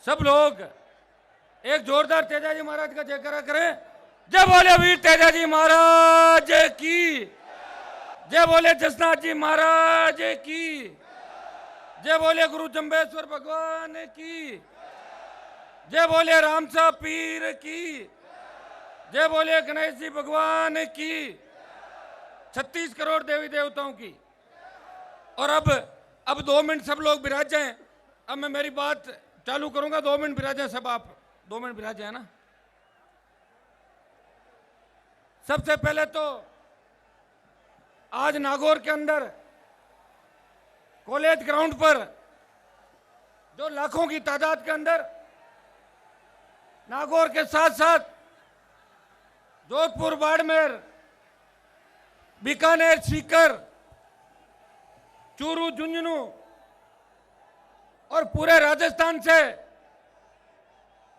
सब लोग एक जोरदार तेजाजी महाराज का जयकारा करें। जय बोले वीर तेजाजी महाराज की, जय बोले जसनाथ जी महाराज की, जय बोले गुरु जम्बेश्वर भगवान की, जय बोले रामसा पीर की, जय बोले गणेश जी भगवान की, 36 करोड़ देवी देवताओं की। और अब 2 मिनट सब लोग विराज जाएं। अब मैं मेरी बात चालू करूंगा। 2 मिनट विराज जाएं सब, आप 2 मिनट विराज जाएं ना। सबसे पहले तो आज नागौर के अंदर कॉलेज ग्राउंड पर जो लाखों की तादाद के अंदर नागौर के साथ साथ जोधपुर, बाड़मेर, बीकानेर, सीकर, चूरू, झुंझुनू और पूरे राजस्थान से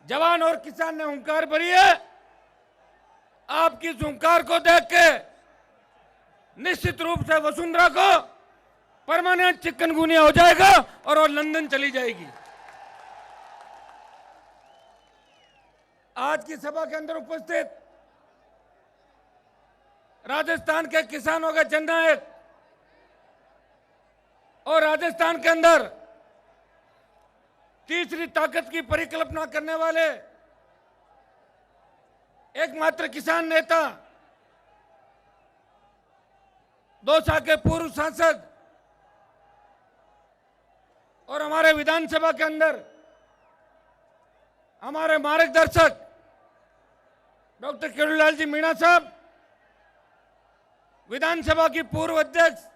जवान और किसान ने हुंकार भरी है। आपकी इस हुंकार को देख के निश्चित रूप से वसुंधरा को परमानेंट चिकनगुनिया हो जाएगा और वो लंदन चली जाएगी। आज की सभा के अंदर उपस्थित राजस्थान के किसानों के जननायक और राजस्थान के अंदर तीसरी ताकत की परिकल्पना करने वाले एकमात्र किसान नेता, दौसा के पूर्व सांसद और हमारे विधानसभा के अंदर हमारे मार्गदर्शक डॉक्टर किरोड़ीलाल जी मीणा साहब, विधानसभा की पूर्व अध्यक्ष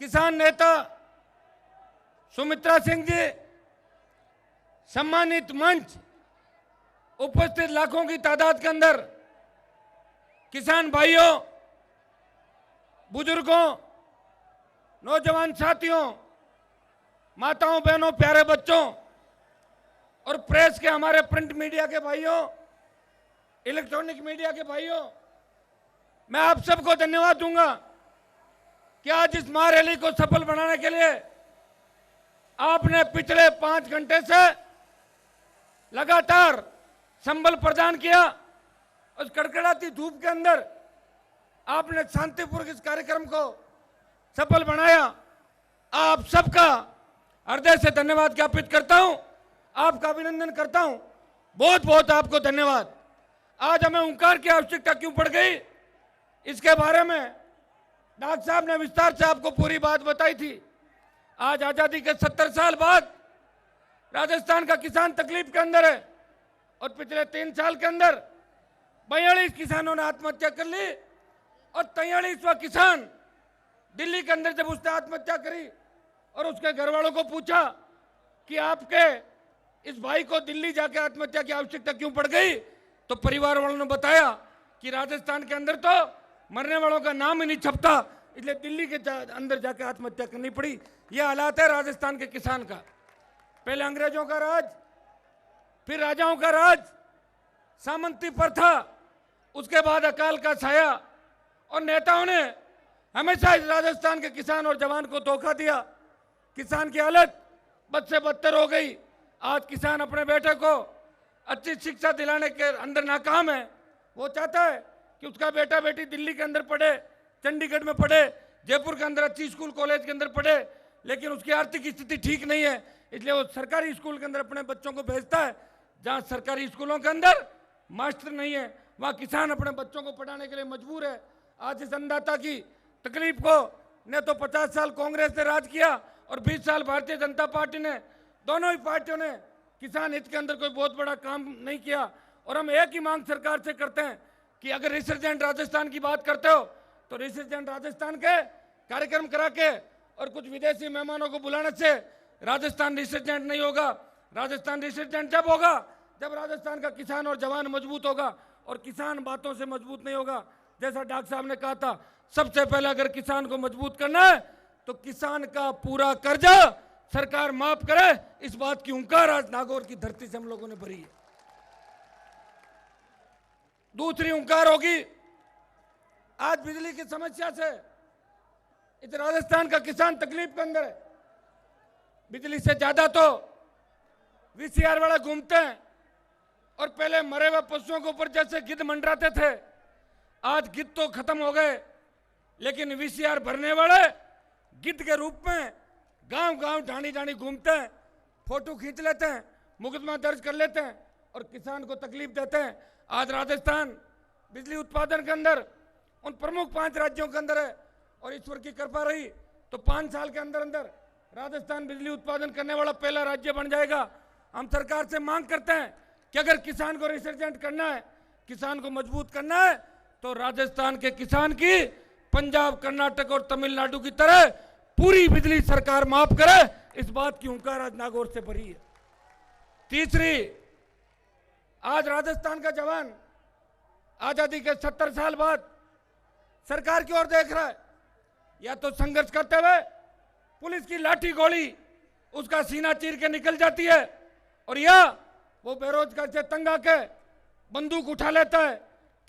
किसान नेता सुमित्रा सिंह जी, सम्मानित मंच, उपस्थित लाखों की तादाद के अंदर किसान भाइयों, बुजुर्गों, नौजवान साथियों, माताओं, बहनों, प्यारे बच्चों और प्रेस के हमारे प्रिंट मीडिया के भाइयों, इलेक्ट्रॉनिक मीडिया के भाइयों, मैं आप सबको धन्यवाद दूंगा कि आज इस महारैली को सफल बनाने के लिए आपने पिछले 5 घंटे से लगातार संबल प्रदान किया। उस कड़कड़ाती धूप के अंदर आपने शांतिपूर्वक इस कार्यक्रम को सफल बनाया। आप सबका हृदय से धन्यवाद ज्ञापित करता हूं, आपका अभिनंदन करता हूं। बहुत बहुत आपको धन्यवाद। आज हमें हुंकार की आवश्यकता क्यों पड़ गई, इसके बारे में डॉक्टर साहब ने विस्तार से आपको पूरी बात बताई थी। आज आजादी के 70 साल बाद राजस्थान का किसान तकलीफ के अंदर है और पिछले 3 साल के अंदर 42 किसानों ने आत्महत्या कर ली और 43वां किसान दिल्ली के अंदर जब उसने आत्महत्या करी और उसके घर वालों को पूछा कि आपके इस भाई को दिल्ली जाके आत्महत्या की आवश्यकता क्यों पड़ गई, तो परिवार वालों ने बताया कि राजस्थान के अंदर तो मरने वालों का नाम ही नहीं छपता, इसलिए दिल्ली के अंदर जाके आत्महत्या करनी पड़ी। यह हालात है राजस्थान के किसान का। पहले अंग्रेजों का राज, फिर राजाओं का राज, सामंती प्रथा, उसके बाद अकाल का छाया और नेताओं ने हमेशा इस राजस्थान के किसान और जवान को धोखा दिया। किसान की हालत बद से बदतर हो गई। आज किसान अपने बेटे को अच्छी शिक्षा दिलाने के अंदर नाकाम है। वो चाहता है कि उसका बेटा बेटी दिल्ली के अंदर पढ़े, चंडीगढ़ में पढ़े, जयपुर के अंदर अच्छी स्कूल कॉलेज के अंदर पढ़े, लेकिन उसकी आर्थिक स्थिति ठीक नहीं है, इसलिए वो सरकारी स्कूल के अंदर अपने बच्चों को भेजता है। जहां सरकारी स्कूलों के अंदर मास्टर नहीं है, वहां किसान अपने बच्चों को पढ़ाने के लिए मजबूर है। आज इस अन्नदाता की तकलीफ को ने तो 50 साल कांग्रेस ने राज किया और 20 साल भारतीय जनता पार्टी ने, दोनों ही पार्टियों ने किसान हित के अंदर कोई बहुत बड़ा काम नहीं किया। और हम एक ही मांग सरकार से करते हैं कि अगर रिसर्जेंट राजस्थान की बात करते हो तो रिसर्जेंट राजस्थान के कार्यक्रम करा के और कुछ विदेशी मेहमानों को बुलाने से राजस्थान रिसर्जेंट नहीं होगा। राजस्थान रिसर्जेंट जब होगा जब राजस्थान का किसान और जवान मजबूत होगा, और किसान बातों से मजबूत नहीं होगा। जैसा डॉक्टर साहब ने कहा था, सबसे पहले अगर किसान को मजबूत करना है तो किसान का पूरा कर्जा सरकार माफ करे, इस बात की हुंकार आज नागौर की धरती से हम लोगों ने भरी है। दूसरी हुंकार होगी, आज बिजली की समस्या से इस राजस्थान का किसान तकलीफ के अंदर है। बिजली से ज्यादा तो वीसीआर वाला घूमते हैं और पहले मरे हुए पशुओं के ऊपर जैसे गिद्ध मंडराते थे, आज गिद्ध तो खत्म हो गए, लेकिन वीसीआर भरने वाले गिद्ध के रूप में गांव गांव ढाणी ढाणी घूमते हैं, फोटो खींच लेते हैं, मुकदमा दर्ज कर लेते हैं और किसान को तकलीफ देते हैं। आज राजस्थान बिजली उत्पादन के अंदर उन प्रमुख 5 राज्यों के अंदर है और ईश्वर की कृपा रही तो 5 साल के अंदर अंदर राजस्थान बिजली उत्पादन करने वाला पहला राज्य बन जाएगा। हम सरकार से मांग करते हैं कि अगर किसान को रिसर्जेंट करना है, किसान को मजबूत करना है, तो राजस्थान के किसान की पंजाब, कर्नाटक और तमिलनाडु की तरह पूरी बिजली सरकार माफ करे, इस बात की हुंकार आज नागौर से भरी है। तीसरी, आज राजस्थान का जवान आजादी के 70 साल बाद सरकार की ओर देख रहा है, या तो संघर्ष करते हुए पुलिस की लाठी गोली उसका सीना चीर के निकल जाती है, और या वो बेरोजगार से तंग आके बंदूक उठा लेता है,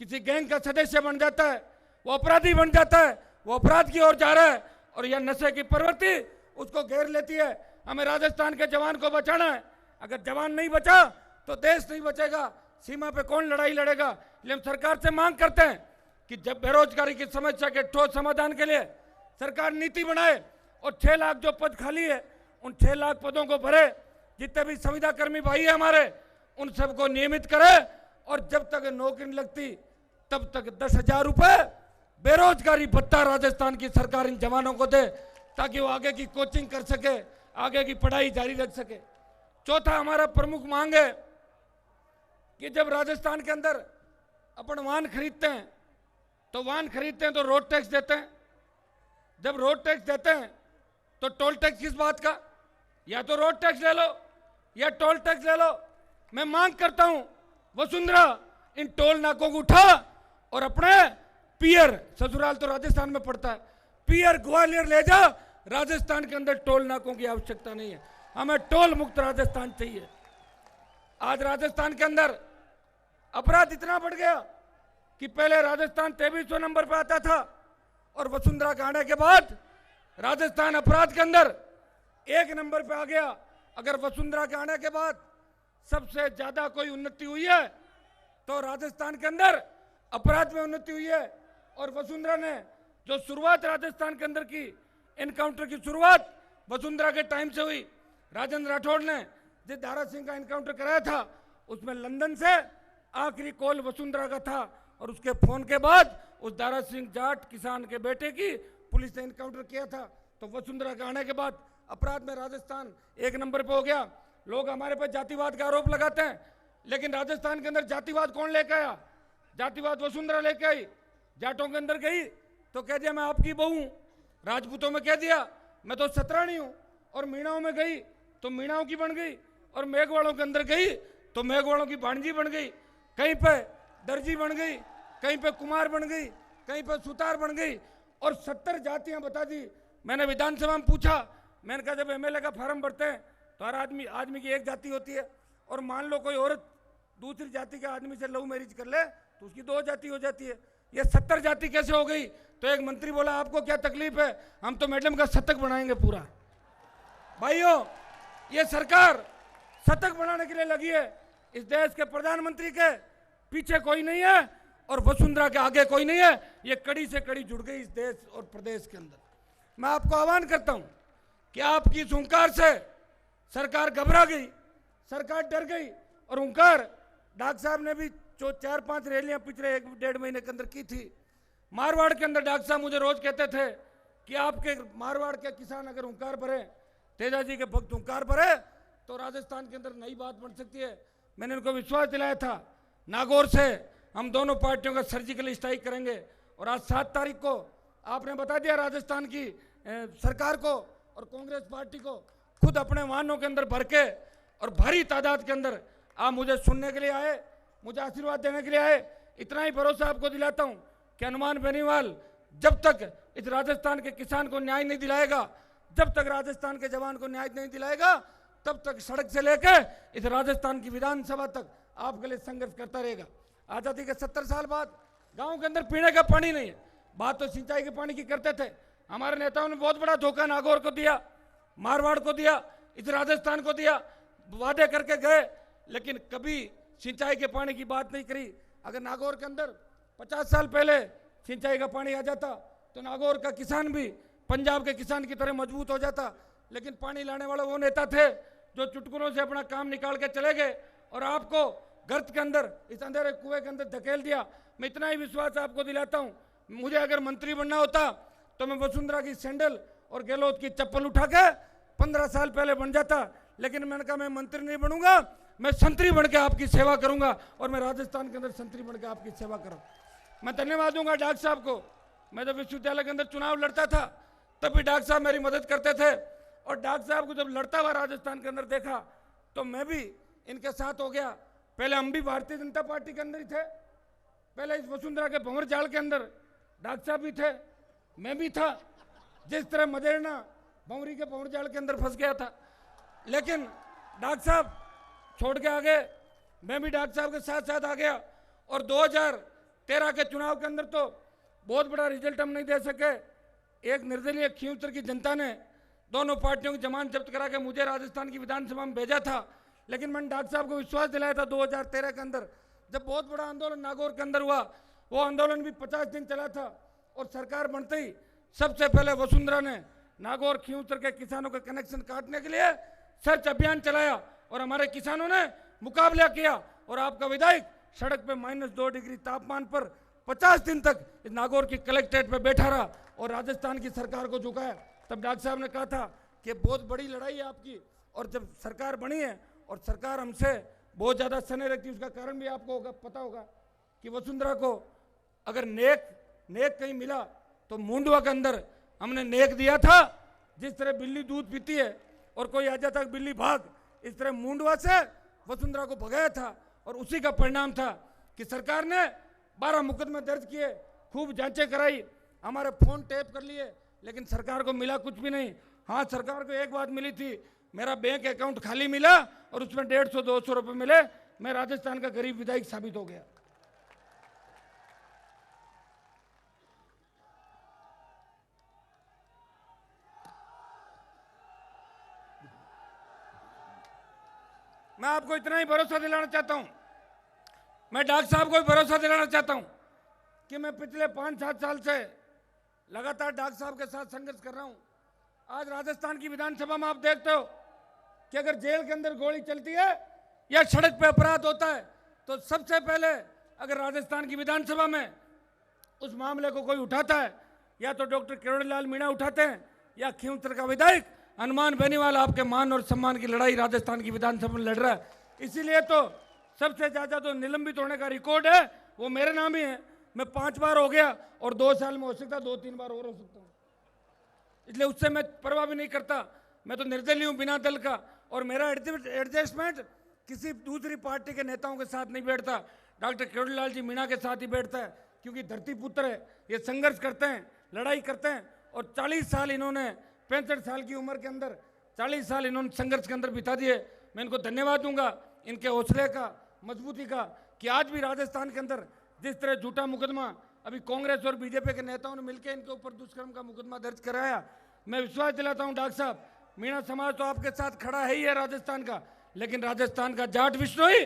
किसी गैंग का सदस्य बन जाता है, वो अपराधी बन जाता है, वो अपराध की ओर जा रहा है, और यह नशे की प्रवृत्ति उसको घेर लेती है। हमें राजस्थान के जवान को बचाना है, अगर जवान नहीं बचा तो देश नहीं बचेगा, सीमा पे कौन लड़ाई लड़ेगा। इसलिए हम सरकार से मांग करते हैं कि जब बेरोजगारी की समस्या के ठोस समाधान के लिए सरकार नीति बनाए और 6 लाख जो पद खाली है उन 6 लाख पदों को भरे, जितने भी संविदा कर्मी भाई है हमारे उन सबको नियमित करे, और जब तक नौकरी नहीं लगती तब तक 10,000 रुपए बेरोजगारी भत्ता राजस्थान की सरकार इन जवानों को दे, ताकि वो आगे की कोचिंग कर सके, आगे की पढ़ाई जारी रख सके। चौथा हमारा प्रमुख मांग है कि जब राजस्थान के अंदर अपन वाहन खरीदते हैं तो वाहन खरीदते हैं तो रोड टैक्स देते हैं, जब रोड टैक्स देते हैं तो टोल टैक्स किस बात का, या तो रोड टैक्स ले लो या टोल टैक्स ले लो। मैं मांग करता हूं वसुंधरा इन टोल नाकों को उठा और अपने पियर, ससुराल तो राजस्थान में पड़ता है, पियर ग्वालियर ले जा, राजस्थान के अंदर टोल नाकों की आवश्यकता नहीं है, हमें टोल मुक्त राजस्थान चाहिए। आज राजस्थान के अंदर अपराध इतना बढ़ गया कि पहले राजस्थान 2300 नंबर पर आता था और वसुंधरा के आने के बाद राजस्थान अपराध के अंदर 1 नंबर पे आ गया। अगर वसुंधरा के आने के बाद सबसे ज्यादा कोई उन्नति हुई है तो राजस्थान के अंदर अपराध में उन्नति हुई है। और वसुंधरा ने जो शुरुआत राजस्थान के अंदर की, एनकाउंटर की शुरुआत वसुंधरा के टाइम से हुई। राजेंद्र राठौड़ ने जिस दारा सिंह का एनकाउंटर कराया था उसमें लंदन से आखिरी कॉल वसुंधरा का था, और उसके फोन के बाद उस दारा सिंह जाट किसान के बेटे की पुलिस ने एनकाउंटर किया था। तो वसुंधरा के आने के बाद अपराध में राजस्थान 1 नंबर पे हो गया। लोग हमारे पे जातिवाद का आरोप लगाते हैं, लेकिन राजस्थान के अंदर जातिवाद कौन लेके आया? जातिवाद वसुंधरा लेके आई। जाटों के अंदर गई तो कह दिया मैं आपकी बहू हूं, राजपूतों में कह दिया मैं तो सतरानी हूं, और मीणाओं में गई तो मीणाओं की बन गई, और मेघवाड़ों के अंदर गई तो मेघवाड़ों की भांजी बन गई, कहीं पे दर्जी बन गई, कहीं पे कुमार बन गई, कहीं पे सुतार बन गई, और 70 जातियां बता दी। मैंने विधानसभा में पूछा, मैंने कहा जब एमएलए का फॉर्म भरते हैं तो हर आदमी की एक जाति होती है, और मान लो कोई औरत दूसरी जाति के आदमी से लव मैरिज कर ले तो उसकी 2 जाति हो जाती है, ये 70 जाति कैसे हो गई? तो एक मंत्री बोला आपको क्या तकलीफ है, हम तो मैडम का शतक बनाएंगे पूरा। भाइयों, ये सरकार शतक बनाने के लिए लगी है। इस देश के प्रधानमंत्री के पीछे कोई नहीं है और वसुंधरा के आगे कोई नहीं है, ये कड़ी से कड़ी जुड़ गई इस देश और प्रदेश के अंदर। मैं आपको आह्वान करता हूं कि आपकी इस हुंकार से सरकार घबरा गई, सरकार डर गई, और हुंकार डॉक्टर साहब ने भी जो 4-5 रैलियां पिछले 1-1.5 महीने के अंदर की थी। मारवाड़ के अंदर डॉक्टर साहब मुझे रोज कहते थे कि आपके मारवाड़ के किसान अगर हुंकार भरे, तेजा जी के भक्त हुंकार भरे, तो राजस्थान के अंदर नई बात बन सकती है। मैंने उनको विश्वास दिलाया था, नागौर से हम दोनों पार्टियों का सर्जिकल स्ट्राइक करेंगे, और आज 7 तारीख को आपने बता दिया राजस्थान की सरकार को और कांग्रेस पार्टी को खुद अपने वाहनों के अंदर भर के और भारी तादाद के अंदर आप मुझे सुनने के लिए आए, मुझे आशीर्वाद देने के लिए आए। इतना ही भरोसा आपको दिलाता हूं कि हनुमान बेनीवाल जब तक इस राजस्थान के किसान को न्याय नहीं दिलाएगा, जब तक राजस्थान के जवान को न्याय नहीं दिलाएगा, तब तक सड़क से लेकर इस राजस्थान की विधानसभा तक आपके लिए संघर्ष करता रहेगा। आजादी के 70 साल बाद गांव के अंदर पीने का पानी नहीं है, बात तो सिंचाई के पानी की करते थे। हमारे नेताओं ने बहुत बड़ा धोखा नागौर को दिया, मारवाड़ को दिया, इस राजस्थान को दिया। वादे करके गए, लेकिन कभी सिंचाई के पानी की बात नहीं करी। अगर नागौर के अंदर 50 साल पहले सिंचाई का पानी आ जाता तो नागौर का किसान भी पंजाब के किसान की तरह मजबूत हो जाता। लेकिन पानी लाने वाले वो नेता थे जो चुटकुलों से अपना काम निकाल के चले गए और आपको गर्त के अंदर, इस अंधेरे कुएं के अंदर धकेल दिया। मैं इतना ही विश्वास आपको दिलाता हूं, मुझे अगर मंत्री बनना होता तो मैं वसुंधरा की सैंडल और गहलोत की चप्पल उठा के 15 साल पहले बन जाता। लेकिन मैंने कहा मैं मंत्री नहीं बनूंगा, मैं संतरी बन के आपकी सेवा करूंगा और मैं राजस्थान के अंदर संतरी बन के आपकी सेवा करूँ। मैं धन्यवाद दूंगा डॉक्टर साहब को। मैं जब विश्वविद्यालय के अंदर चुनाव लड़ता था तब भी डॉक्टर साहब मेरी मदद करते थे, और डॉक्टर साहब को जब लड़ता हुआ राजस्थान के अंदर देखा तो मैं भी इनके साथ हो गया। पहले हम भी भारतीय जनता पार्टी के अंदर ही थे, पहले इस वसुंधरा के भंवर जाल के अंदर डॉक्टर साहब भी थे, मैं भी था। जिस तरह मदेरना भंवरी के भंवर जाल के अंदर फंस गया था, लेकिन डॉक्टर साहब छोड़ के आ गए, मैं भी डॉक्टर साहब के साथ साथ आ गया। और 2013 के चुनाव के अंदर तो बहुत बड़ा रिजल्ट हम नहीं दे सके। एक निर्दलीय खींवसर की जनता ने दोनों पार्टियों की जमानत जब्त करा के मुझे राजस्थान की विधानसभा में भेजा था। लेकिन मैंने डॉक्टर साहब को विश्वास दिलाया था 2013 के अंदर, जब बहुत बड़ा आंदोलन नागौर के अंदर हुआ, वो आंदोलन भी 50 दिन चला था और सरकार बनते ही सबसे पहले वसुंधरा ने नागौर खींवसर के किसानों के कनेक्शन काटने के लिए सर्च अभियान चलाया और हमारे किसानों ने मुकाबला किया और आपका विधायक सड़क पे -2 डिग्री तापमान पर 50 दिन तक इस नागौर की कलेक्ट्रेट पे बैठा रहा और राजस्थान की सरकार को झुकाया। तब डॉक्टर साहब ने कहा था कि बहुत बड़ी लड़ाई है आपकी, और जब सरकार बनी है और सरकार हमसे बहुत ज़्यादा स्नेह रखती है, उसका कारण भी आपको होगा, पता होगा कि वसुंधरा को अगर नेक कहीं मिला तो मुंडवा के अंदर हमने नेक दिया था। जिस तरह बिल्ली दूध पीती है और कोई आ जाता बिल्ली भाग, इस तरह मुंडवा से वसुंधरा को भगाया था और उसी का परिणाम था कि सरकार ने 12 मुकदमे दर्ज किए, खूब जांचें कराई, हमारे फोन टैप कर लिए, लेकिन सरकार को मिला कुछ भी नहीं। हाँ, सरकार को एक बात मिली थी, मेरा बैंक अकाउंट खाली मिला और उसमें 150-200 रुपए मिले। मैं राजस्थान का गरीब विधायक साबित हो गया। मैं आपको इतना ही भरोसा दिलाना चाहता हूं, मैं डॉक्टर साहब को भी भरोसा दिलाना चाहता हूं कि मैं पिछले 5-7 साल से लगातार डॉक्टर साहब के साथ संघर्ष कर रहा हूं। आज राजस्थान की विधानसभा में आप देखते हो कि अगर जेल के अंदर गोली चलती है या सड़क पे अपराध होता है तो सबसे पहले अगर राजस्थान की विधानसभा में उस मामले को कोई उठाता है, या तो डॉक्टर किरोड़ीलाल मीणा उठाते हैं या खींवसर का विधायक हनुमान बेनीवाल आपके मान और सम्मान की लड़ाई राजस्थान की विधानसभा में लड़ रहा है। इसीलिए तो सबसे ज्यादा जो निलंबित होने का रिकॉर्ड है वो मेरे नाम ही है। मैं 5 बार हो गया और 2 साल में हो सकता 2-3 बार और हो सकता हूँ, इसलिए उससे मैं परवाह भी नहीं करता। मैं तो निर्दलीय हूँ, बिना दल का, और मेरा एडजस्टमेंट किसी दूसरी पार्टी के नेताओं के साथ नहीं बैठता, डॉक्टर किरोड़ीलाल जी मीणा के साथ ही बैठता है, क्योंकि धरती पुत्र है, ये संघर्ष करते हैं, लड़ाई करते हैं। और 40 साल इन्होंने 65 साल की उम्र के अंदर 40 साल इन्होंने संघर्ष के अंदर बिता दिए। मैं इनको धन्यवाद दूंगा, इनके हौसले का, मजबूती का, कि आज भी राजस्थान के अंदर जिस तरह झूठा मुकदमा अभी कांग्रेस और बीजेपी के नेताओं ने मिलकर इनके ऊपर दुष्कर्म का मुकदमा दर्ज कराया। मैं विश्वास दिलाता हूं डॉक्टर साहब, मीणा समाज तो आपके साथ खड़ा है ही है राजस्थान का, लेकिन राजस्थान का जाट विश्नोई,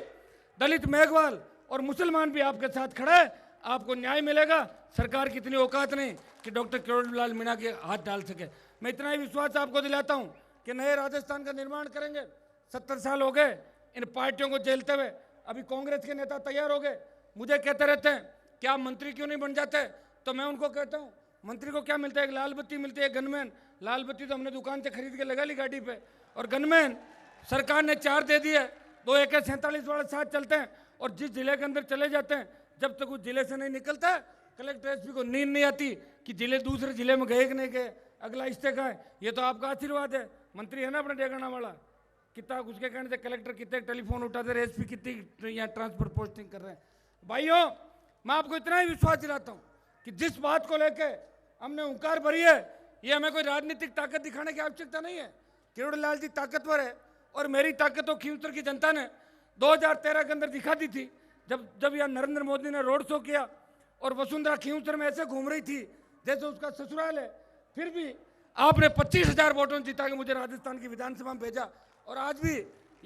दलित मेघवाल और मुसलमान भी आपके साथ खड़ा है। आपको न्याय मिलेगा। सरकार की इतनी औकात नहीं कि डॉक्टर किरोड़ीलाल मीणा के हाथ डाल सके। मैं इतना ही विश्वास आपको दिलाता हूं कि नए राजस्थान का निर्माण करेंगे। 70 साल हो गए इन पार्टियों को झेलते हुए, अभी कांग्रेस के नेता तैयार हो गए, मुझे कहते रहते हैं कि आप मंत्री क्यों नहीं बन जाते, तो मैं उनको कहता हूं मंत्री को क्या मिलता है, एक लाल बत्ती मिलती है, गनमैन। लाल बत्ती तो हमने दुकान से खरीद के लगा ली गाड़ी पे, और गनमैन सरकार ने 4 दे दिए। 2 AK-47 वाले साथ चलते हैं और जिस जिले के अंदर चले जाते हैं, जब तक उस जिले से नहीं निकलता है कलेक्टर एसपी को नींद नहीं आती कि जिले दूसरे जिले में गए कि नहीं गए, अगला इस्तीफा है। ये तो आपका आशीर्वाद है, मंत्री है ना अपने डेगाना वाला, कितना उसके कहने से कलेक्टर कितने टेलीफोन उठाते रहे, एसपी कितनी यहाँ ट्रांसफर पोस्टिंग कर रहे हैं। भाइयों, मैं आपको इतना ही विश्वास दिलाता हूँ कि जिस बात को लेकर हमने हुंकार भरी है, ये हमें कोई राजनीतिक ताकत दिखाने की आवश्यकता नहीं है। किरोड़ीलाल जी ताकतवर है और मेरी ताकत तो खींवसर की जनता ने 2013 के अंदर दिखा दी थी, जब यहाँ नरेंद्र मोदी ने रोड शो किया और वसुंधरा खींवसर में ऐसे घूम रही थी जैसे उसका ससुराल है। फिर भी आपने 25,000 वोटों जिता के मुझे राजस्थान की विधानसभा में भेजा, और आज भी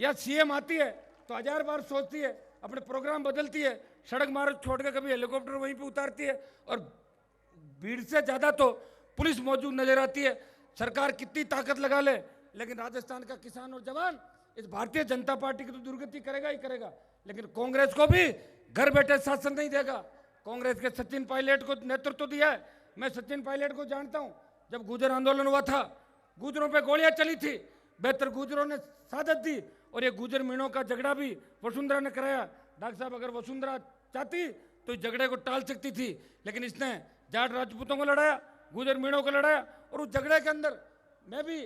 या सीएम आती है तो 1000 बार सोचती है, अपने प्रोग्राम बदलती है, सड़क मार्ग छोड़ के कभी हेलीकॉप्टर वहीं पे उतारती है, और भीड़ से ज़्यादा तो पुलिस मौजूद नजर आती है। सरकार कितनी ताकत लगा ले, लेकिन राजस्थान का किसान और जवान इस भारतीय जनता पार्टी की तो दुर्गति करेगा ही करेगा, लेकिन कांग्रेस को भी घर बैठे शासन नहीं देगा। कांग्रेस के सचिन पायलट को नेतृत्व दिया है। मैं सचिन पायलट को जानता हूं। जब गुर्जर आंदोलन हुआ था, गुर्जरों पे गोलियां चली थी, बेहतर गुर्जरों ने सादत दी, और ये गुर्जर मीणों का झगड़ा भी वसुंधरा ने कराया। डॉक्टर साहब, अगर वसुंधरा चाहती तो इस झगड़े को टाल सकती थी, लेकिन इसने जाट राजपूतों को लड़ाया, गुर्जर मीणों को लड़ाया, और उस झगड़े के अंदर मैं भी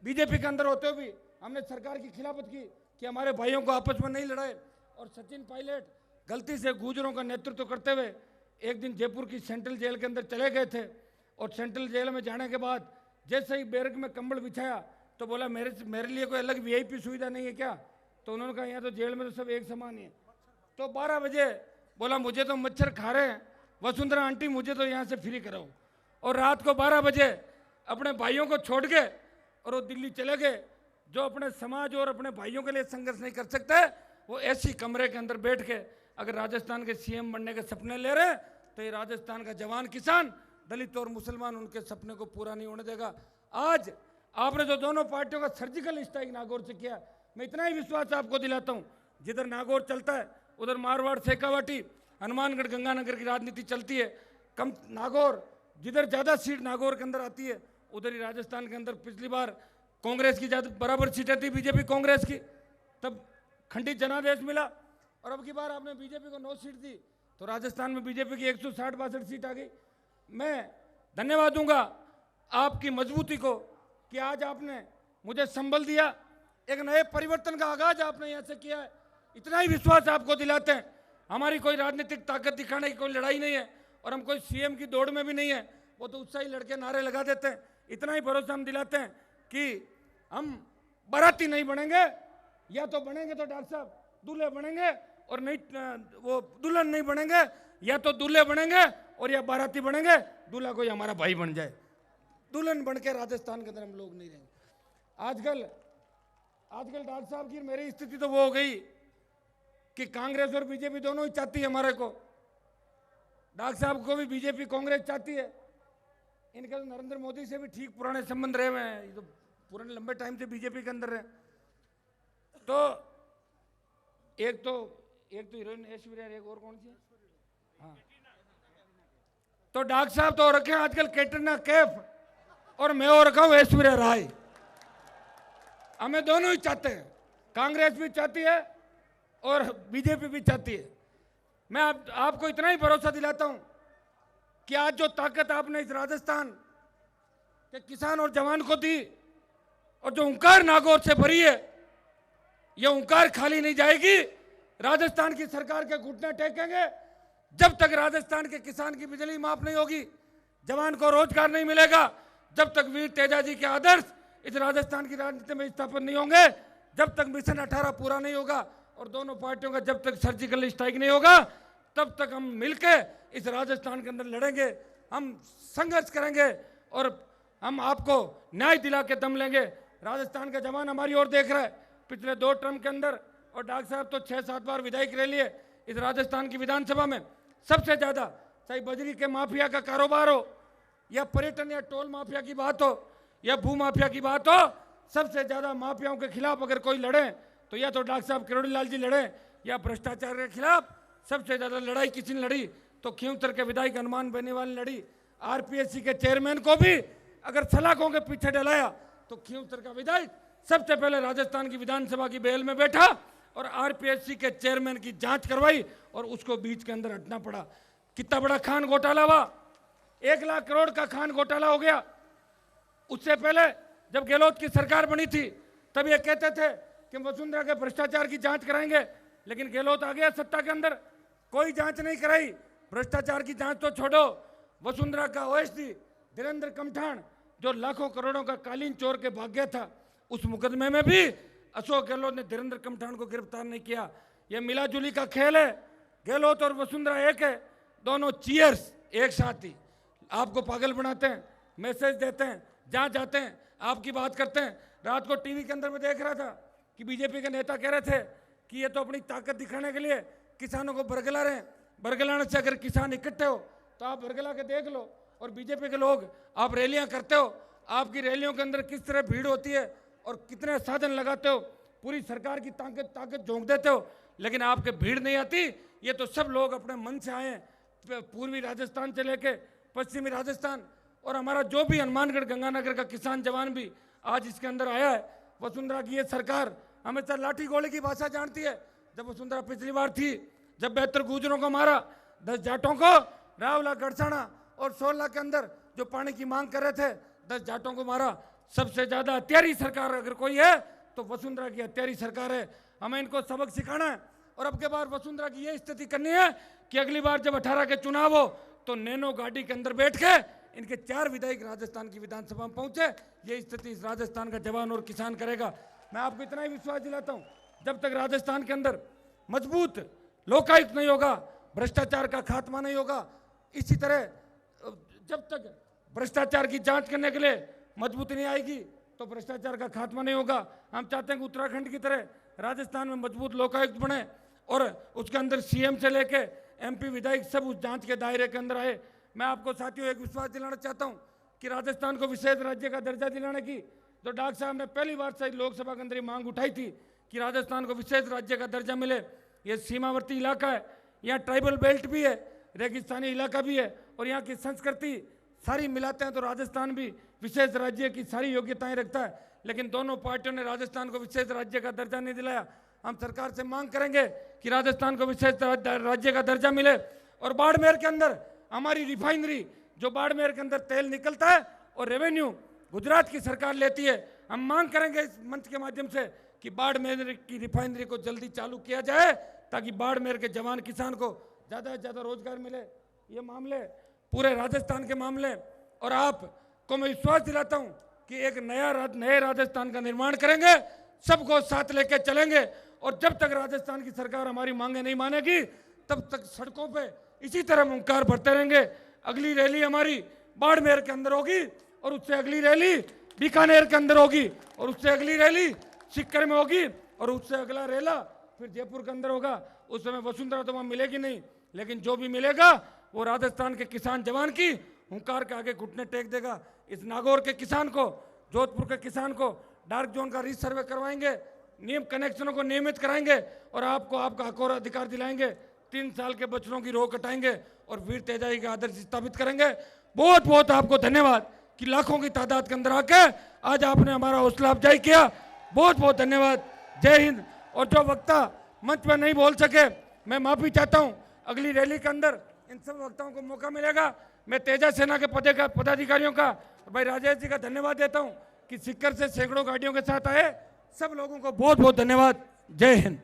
बीजेपी के अंदर होते हुए भी हमने सरकार की खिलाफत की कि हमारे भाइयों को आपस में नहीं लड़ाए। और सचिन पायलट गलती से गुर्जरों का नेतृत्व करते हुए एक दिन जयपुर की सेंट्रल जेल के अंदर चले गए थे, और सेंट्रल जेल में जाने के बाद जैसे ही बैरक में कंबल बिछाया तो बोला मेरे लिए कोई अलग वीआईपी सुविधा नहीं है क्या? तो उन्होंने कहा यहाँ तो जेल में तो सब एक समान ही है। तो 12 बजे बोला मुझे तो मच्छर खा रहे हैं, वसुंधरा आंटी मुझे तो यहाँ से फ्री कराओ। और रात को 12 बजे अपने भाइयों को छोड़ के और वो दिल्ली चले गए। जो अपने समाज और अपने भाइयों के लिए संघर्ष नहीं कर सकते, वो ऐसी कमरे के अंदर बैठ के अगर राजस्थान के सीएम बनने के सपने ले रहे हैं, तो ये राजस्थान का जवान किसान, दलित और मुसलमान उनके सपने को पूरा नहीं होने देगा। आज आपने जो दोनों पार्टियों का सर्जिकल स्ट्राइक नागौर से किया, मैं इतना ही विश्वास आपको दिलाता हूं, जिधर नागौर चलता है उधर मारवाड़, शेखावाटी, हनुमानगढ़, गंगानगर की राजनीति चलती है। कम नागौर, जिधर ज़्यादा सीट नागौर के अंदर आती है उधर ही राजस्थान के अंदर पिछली बार कांग्रेस की ज़्यादा बराबर सीटें थी, बीजेपी कांग्रेस की, तब खंडित जनादेश मिला। और अब की बार आपने बीजेपी को 9 सीट दी तो राजस्थान में बीजेपी की 160-62 सीट आ गई। मैं धन्यवाद दूंगा आपकी मजबूती को कि आज आपने मुझे संबल दिया, एक नए परिवर्तन का आगाज आपने यहाँ से किया है। इतना ही विश्वास आपको दिलाते हैं, हमारी कोई राजनीतिक ताकत दिखाने की कोई लड़ाई नहीं है, और हम कोई सीएम की दौड़ में भी नहीं है। वो तो उत्साही लड़के नारे लगा देते हैं। इतना ही भरोसा हम दिलाते हैं कि हम बाराती नहीं बनेंगे, या तो बनेंगे तो डॉक्टर साहब दूल्हे बनेंगे, और नहीं वो दुल्हन नहीं बनेंगे, या तो दूल्हे बनेंगे और या बाराती बनेंगे। दूल्हा कोई हमारा भाई बन जाए, दुल्हन बन के राजस्थान के अंदर हम लोग नहीं रहेंगे। आजकल डॉक्टर साहब की मेरी स्थिति तो वो हो गई कि कांग्रेस और बीजेपी दोनों ही चाहती है हमारे को। डॉक्टर साहब को भी बीजेपी कांग्रेस चाहती है। इनके तो नरेंद्र मोदी से भी ठीक पुराने संबंध रहे हुए हैं, ये तो पुराने लंबे टाइम से बीजेपी के अंदर रहे। तो एक तो हीरोइन ऐश्वर्या, एक और कौन सी है? हाँ, तो डॉक्टर साहब तो रखे हैं आजकल कैटरीना कैफ, और मैं और रखा हूं ऐश्वर्या राय। हमें दोनों ही चाहते हैं, कांग्रेस भी चाहती है और बीजेपी भी चाहती है। मैं आपको इतना ही भरोसा दिलाता हूं कि आज जो ताकत आपने इस राजस्थान के किसान और जवान को दी, और जो हुंकार नागौर से भरी है, यह हुंकार खाली नहीं जाएगी। राजस्थान की सरकार के घुटने टेकेंगे जब तक राजस्थान के किसान की बिजली माफ नहीं होगी, जवान को रोजगार नहीं मिलेगा, जब तक वीर तेजाजी के आदर्श इस राजस्थान की राजनीति में स्थापित नहीं होंगे, जब तक मिशन 18 पूरा नहीं होगा, और दोनों पार्टियों का जब तक सर्जिकल स्ट्राइक नहीं होगा, तब तक हम मिलकर इस राजस्थान के अंदर लड़ेंगे, हम संघर्ष करेंगे, और हम आपको न्याय दिला के दम लेंगे। राजस्थान का जवान हमारी ओर देख रहा है। पिछले 2 टर्म के अंदर, और डॉक्टर साहब तो 6-7 बार विधायक रह लिए इस राजस्थान की विधानसभा में, सबसे ज्यादा चाहे बजरी के माफिया का कारोबार हो, या पर्यटन या टोल माफिया की बात हो, या भू माफिया की बात हो, सबसे ज्यादा माफियाओं के खिलाफ अगर कोई लड़े तो या तो डॉक्टर साहब किरोड़ी लाल जी लड़े, या भ्रष्टाचार के खिलाफ सबसे ज्यादा लड़ाई किसी ने लड़ी तो खींवसर के विधायक हनुमान बेनीवाल ने लड़ी। आरपीएससी के चेयरमैन को भी अगर सलाखों के पीछे डलाया तो खींवसर का विधायक सबसे पहले राजस्थान की विधानसभा की बेल में बैठा और आरपीएससी के चेयरमैन की जांच करवाई, और उसको बीच के अंदर हटना पड़ा। कितना बड़ा खान घोटाला हुआ, 1 लाख करोड़ का खान घोटाला हो गया। उससे पहले जब गहलोत की सरकार बनी थी तब ये कहते थे कि वसुंधरा के भ्रष्टाचार की जांच कराएंगे, लेकिन गहलोत आ गया सत्ता के अंदर, कोई जांच नहीं कराई। भ्रष्टाचार की जांच तो छोड़ो, वसुंधरा का ओएसडी धीरेन्द्र कमठान जो लाखों करोड़ों का कालीन चोर के भाग गया था, उस मुकदमे में भी अशोक गहलोत ने धीरेन्द्र कमठान को गिरफ्तार नहीं किया। यह मिलाजुली का खेल है, गहलोत और वसुंधरा एक है, दोनों चीयर्स एक साथ ही आपको पागल बनाते हैं, मैसेज देते हैं, जहाँ जाते हैं आपकी बात करते हैं। रात को टीवी के अंदर मैं देख रहा था, कि बीजेपी के नेता कह रहे थे कि ये तो अपनी ताकत दिखाने के लिए किसानों को बरगला रहे हैं। बरगलाने से अगर किसान इकट्ठे हो तो आप बरगला के देख लो। और बीजेपी के लोग, आप रैलियां करते हो, आपकी रैलियों के अंदर किस तरह भीड़ होती है और कितने साधन लगाते हो, पूरी सरकार की ताकत झोंक देते हो, लेकिन आपके भीड़ नहीं आती। ये तो सब लोग अपने मन से आए हैं, पूर्वी राजस्थान से लेके पश्चिमी राजस्थान, और हमारा जो भी हनुमानगढ़ गंगानगर का किसान जवान भी आज इसके अंदर आया है। वसुंधरा की ये सरकार हमेशा लाठी गोले की भाषा जानती है। जब वसुंधरा पिछली बार थी, जब 72 गुजरों को मारा, 10 जाटों को, रावला, गड़साना और 16 के अंदर जो पानी की मांग कर रहे थे, 10 जाटों को मारा। सबसे ज्यादा हत्यारी सरकार अगर कोई है तो वसुंधरा की हत्यारी सरकार है। हमें इनको सबक सिखाना है। और अब के बार वसुंधरा की ये स्थिति करनी है कि अगली बार जब 18 के चुनाव हो तो नैनो गाड़ी के अंदर बैठ के इनके 4 विधायक राजस्थान की विधानसभा में पहुंचे। ये स्थिति इस राजस्थान का जवान और किसान करेगा। मैं आपको इतना ही विश्वास दिलाता हूं, जब तक राजस्थान के अंदर मजबूत लोकायुक्त नहीं होगा, भ्रष्टाचार का खात्मा नहीं होगा, इसी तरह जब तक भ्रष्टाचार की जांच करने के लिए मजबूती नहीं आएगी तो भ्रष्टाचार का खात्मा नहीं होगा। हम चाहते हैं कि उत्तराखंड की तरह राजस्थान में मजबूत लोकायुक्त बने और उसके अंदर सीएम से लेके एमपी विधायक सब उस जांच के दायरे के अंदर आए। मैं आपको साथियों एक विश्वास दिलाना चाहता हूं कि राजस्थान को विशेष राज्य का दर्जा दिलाने की जो डॉक्टर साहब ने पहली बार से लोकसभा के अंदर मांग उठाई थी कि राजस्थान को विशेष राज्य का दर्जा मिले। ये सीमावर्ती इलाका है, यहाँ ट्राइबल बेल्ट भी है, रेगिस्तानी इलाका भी है, और यहाँ की संस्कृति सारी मिलाते हैं तो राजस्थान भी विशेष राज्य की सारी योग्यताएं रखता है। लेकिन दोनों पार्टियों ने राजस्थान को विशेष राज्य का दर्जा नहीं दिलाया। हम सरकार से मांग करेंगे कि राजस्थान को विशेष राज्य का दर्जा मिले। और बाड़मेर के अंदर हमारी रिफाइनरी, जो बाड़मेर के अंदर तेल निकलता है और रेवेन्यू गुजरात की सरकार लेती है, हम मांग करेंगे इस मंच के माध्यम से कि बाड़मेर की रिफाइनरी को जल्दी चालू किया जाए ताकि बाड़मेर के जवान किसान को ज़्यादा से ज़्यादा रोजगार मिले। ये मामले पूरे राजस्थान के मामले, और आपको मैं विश्वास दिलाता हूँ कि एक नए राजस्थान का निर्माण करेंगे, सबको साथ लेके चलेंगे। और जब तक राजस्थान की सरकार हमारी मांगे नहीं मानेगी तब तक सड़कों पे इसी तरह हुंकार भरते रहेंगे। अगली रैली हमारी बाड़मेर के अंदर होगी और उससे अगली रैली बीकानेर के अंदर होगी और उससे अगली रैली सीकर में होगी और उससे अगला रैला फिर जयपुर के अंदर होगा। उस समय वसुंधरा तो वहां मिलेगी नहीं, लेकिन जो भी मिलेगा वो राजस्थान के किसान जवान की हुंकार के आगे घुटने टेक देगा। इस नागौर के किसान को, जोधपुर के किसान को डार्क जोन का रीसर्वे करवाएंगे, नियम कनेक्शनों को नियमित कराएंगे और आपको आपका हक और अधिकार दिलाएंगे। 3 साल के बच्चों की रो कटाएंगे और वीर तेजाई का आदर्श स्थापित करेंगे। बहुत बहुत आपको धन्यवाद कि लाखों की तादाद के अंदर आके आज आपने हमारा हौसला अफजाई किया। बहुत बहुत धन्यवाद। जय हिंद। और जो वक्ता मंच में नहीं बोल सके, मैं माफी चाहता हूं। अगली रैली के अंदर इन सब वक्ताओं को मौका मिलेगा। मैं तेजस सेना के पदाधिकारियों का और भाई राजेश जी का धन्यवाद देता हूं कि सीकर से सैकड़ों गाड़ियों के साथ आए। सब लोगों को बहुत बहुत धन्यवाद। जय हिंद।